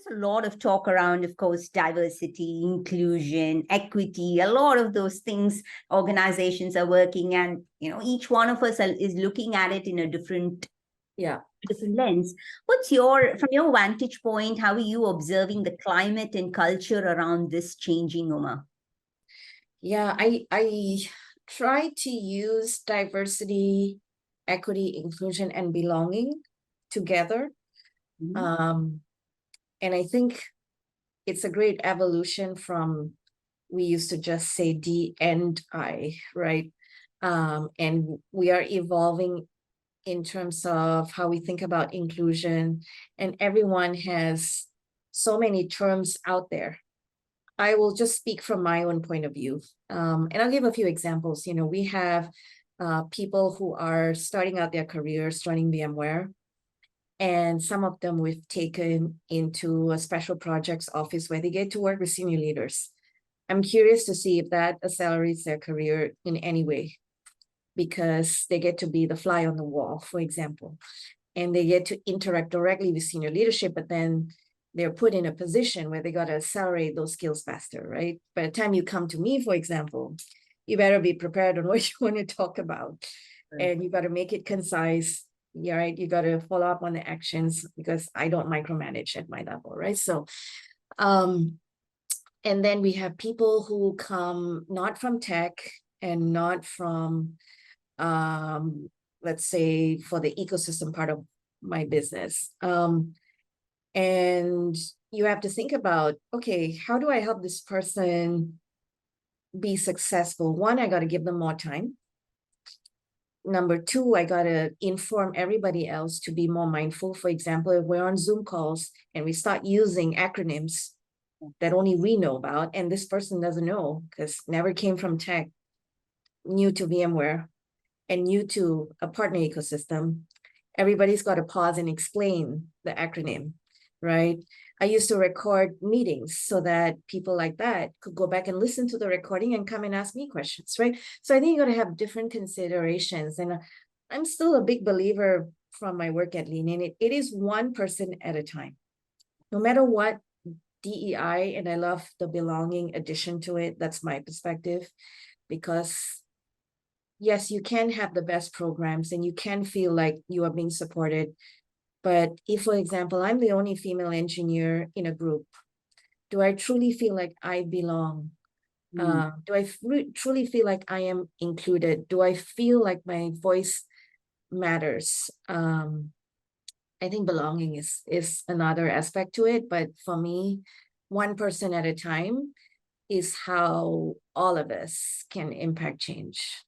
there's a lot of talk around, of course, diversity, inclusion, equity, a lot of those things organizations are working, and each one of us is looking at it in a different lens. From your vantage point, how are you observing the climate and culture around this changing, Uma? Yeah, I try to use diversity, equity, inclusion, and belonging together. Mhm. And I think it's a great evolution from, we used to just say D and I, right? And we are evolving in terms of how we think about inclusion, and everyone has so many terms out there. I will just speak from my own point of view. And I'll give a few examples. We have people who are starting out their careers, joining VMware, and some of them we've taken into a special projects office where they get to work with senior leaders. I'm curious to see if that accelerates their career in any way, because they get to be the fly on the wall, for example, and they get to interact directly with senior leadership, but then they're put in a position where they got to accelerate those skills faster, right? By the time you come to me, for example, you better be prepared on what you want to talk about. Right. And you got to make it concise. Yeah, right. You got to follow up on the actions, because I don't micromanage at my level, right? So, and then we have people who come not from tech and not from, let's say, for the ecosystem part of my business. And you have to think about, okay, how do I help this person be successful? One, I got to give them more time. Number two, I got to inform everybody else to be more mindful. For example, if we're on Zoom calls and we start using acronyms that only we know about, and this person doesn't know because never came from tech, new to VMware, and new to a partner ecosystem, everybody's got to pause and explain the acronym, right? I used to record meetings so that people like that could go back and listen to the recording and come and ask me questions, right? So I think you got to have different considerations. And I'm still a big believer from my work at Lean, and it is one person at a time. No matter what DEI, and I love the belonging addition to it, that's my perspective, because yes, you can have the best programs and you can feel like you are being supported. But if, for example, I'm the only female engineer in a group, do I truly feel like I belong? Do I truly feel like I am included? Do I feel like my voice matters? I think belonging is another aspect to it. But for me, one person at a time is how all of us can impact change.